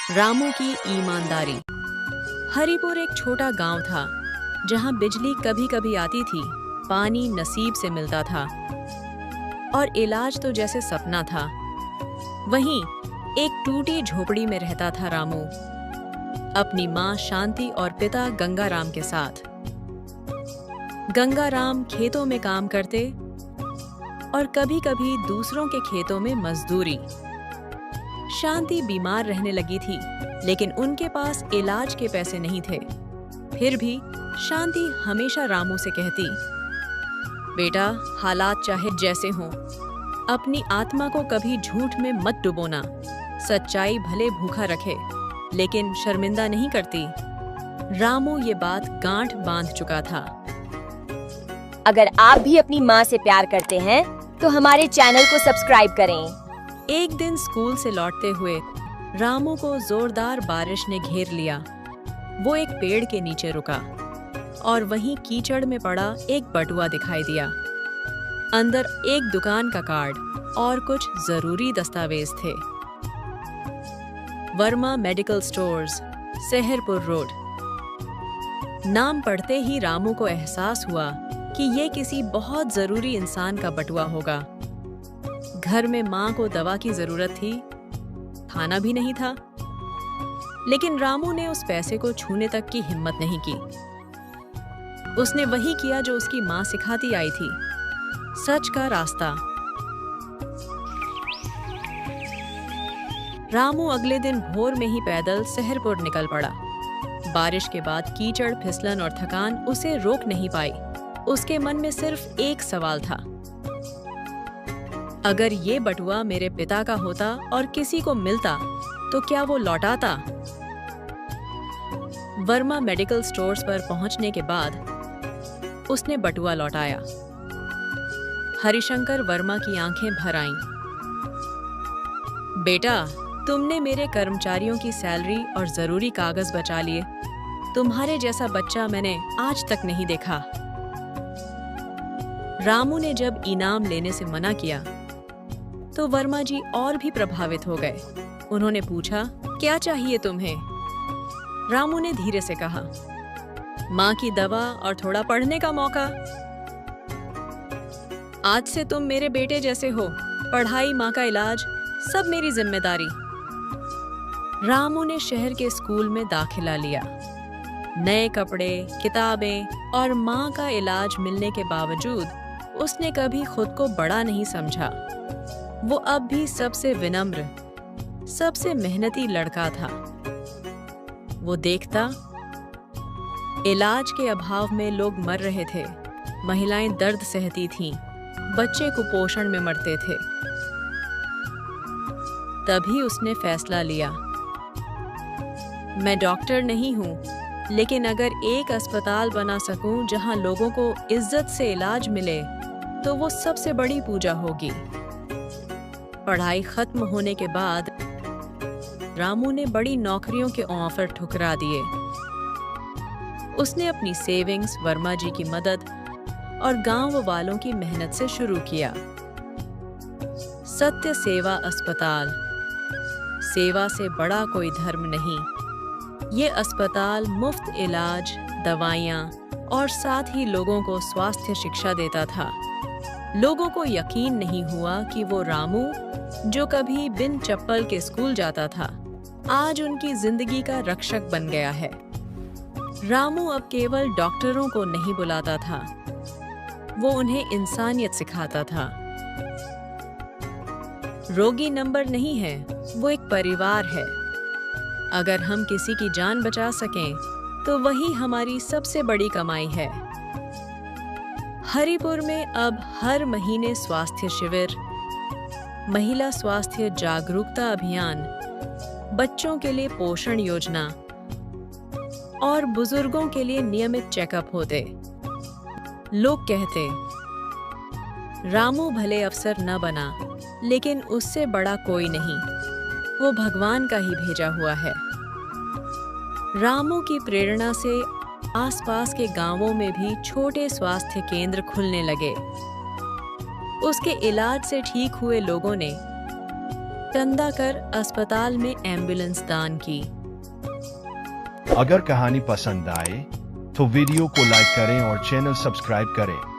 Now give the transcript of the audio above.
रामू की ईमानदारी। हरिपुर एक छोटा गांव था जहां बिजली कभी कभी आती थी, पानी नसीब से मिलता था और इलाज तो जैसे सपना था। वहीं एक टूटी झोपड़ी में रहता था रामू, अपनी माँ शांति और पिता गंगाराम के साथ। गंगाराम खेतों में काम करते और कभी कभी दूसरों के खेतों में मजदूरी। शांति बीमार रहने लगी थी, लेकिन उनके पास इलाज के पैसे नहीं थे। फिर भी शांति हमेशा रामू से कहती, बेटा, हालात चाहे जैसे हों, अपनी आत्मा को कभी झूठ में मत डुबोना। सच्चाई भले भूखा रखे, लेकिन शर्मिंदा नहीं करती। रामू ये बात गांठ बांध चुका था। अगर आप भी अपनी माँ से प्यार करते हैं, तो हमारे चैनल को सब्सक्राइब करें। एक दिन स्कूल से लौटते हुए रामू को जोरदार बारिश ने घेर लिया। वो एक पेड़ के नीचे रुका और वहीं कीचड़ में पड़ा एक बटुआ दिखाई दिया। अंदर एक दुकान का कार्ड और कुछ जरूरी दस्तावेज थे। Verma medical stores, Seharpur road. नाम पढ़ते ही रामू को एहसास हुआ कि ये किसी बहुत जरूरी इंसान का बटुआ होगा। घर में माँ को दवा की जरूरत थी, खाना भी नहीं था, लेकिन रामू ने उस पैसे को छूने तक की हिम्मत नहीं की। उसने वही किया जो उसकी माँ सिखाती आई थी, सच का रास्ता। रामू अगले दिन भोर में ही पैदल सेहरपुर निकल पड़ा। बारिश के बाद कीचड़, फिसलन और थकान उसे रोक नहीं पाई। उसके मन में सिर्फ एक सवाल था, अगर ये बटुआ मेरे पिता का होता और किसी को मिलता तो क्या वो लौटाता? वर्मा मेडिकल स्टोर्स पर पहुंचने के बाद उसने बटुआ लौटाया। हरिशंकर वर्मा की आंखें भर आईं। बेटा, तुमने मेरे कर्मचारियों की सैलरी और जरूरी कागज बचा लिए। तुम्हारे जैसा बच्चा मैंने आज तक नहीं देखा। रामू ने जब इनाम लेने से मना किया तो वर्मा जी और भी प्रभावित हो गए। उन्होंने पूछा, क्या चाहिए तुम्हें? रामू ने धीरे से कहा, माँ की दवा और थोड़ा पढ़ने का मौका। आज से तुम मेरे बेटे जैसे हो। पढ़ाई, माँ का इलाज, सब मेरी जिम्मेदारी। रामू ने शहर के स्कूल में दाखिला लिया। नए कपड़े, किताबें और माँ का इलाज मिलने के बावजूद उसने कभी खुद को बड़ा नहीं समझा। वो अब भी सबसे विनम्र, सबसे मेहनती लड़का था। वो देखता, इलाज के अभाव में लोग मर रहे थे, महिलाएं दर्द सहती थीं, बच्चे कुपोषण में मरते थे। तभी उसने फैसला लिया, मैं डॉक्टर नहीं हूं, लेकिन अगर एक अस्पताल बना सकूं जहां लोगों को इज्जत से इलाज मिले, तो वो सबसे बड़ी पूजा होगी। पढ़ाई खत्म होने के बाद रामू ने बड़ी नौकरियों के ऑफर ठुकरा दिए। उसने अपनी सेविंग्स, वर्मा जी की मदद और गांव वालों की मेहनत से शुरू किया। सत्य सेवा अस्पताल। सेवा से बड़ा कोई धर्म नहीं। ये अस्पताल मुफ्त इलाज, दवाइयाँ और साथ ही लोगों को स्वास्थ्य शिक्षा देता था। लोगों को यकीन नहीं हुआ कि वो रामू, जो कभी बिन चप्पल के स्कूल जाता था, आज उनकी जिंदगी का रक्षक बन गया है। रामू अब केवल डॉक्टरों को नहीं बुलाता था, वो उन्हें इंसानियत सिखाता था। रोगी नंबर नहीं है, वो एक परिवार है। अगर हम किसी की जान बचा सकें, तो वही हमारी सबसे बड़ी कमाई है। हरिपुर में अब हर महीने स्वास्थ्य शिविर, महिला स्वास्थ्य जागरूकता अभियान, बच्चों के लिए पोषण योजना और बुजुर्गों के लिए नियमित चेकअप होते। लोग कहते, रामू भले अफसर न बना, लेकिन उससे बड़ा कोई नहीं, वो भगवान का ही भेजा हुआ है। रामू की प्रेरणा से आसपास के गांवों में भी छोटे स्वास्थ्य केंद्र खुलने लगे। उसके इलाज से ठीक हुए लोगों ने चंदा कर अस्पताल में एम्बुलेंस दान की। अगर कहानी पसंद आए तो वीडियो को लाइक करें और चैनल सब्सक्राइब करें।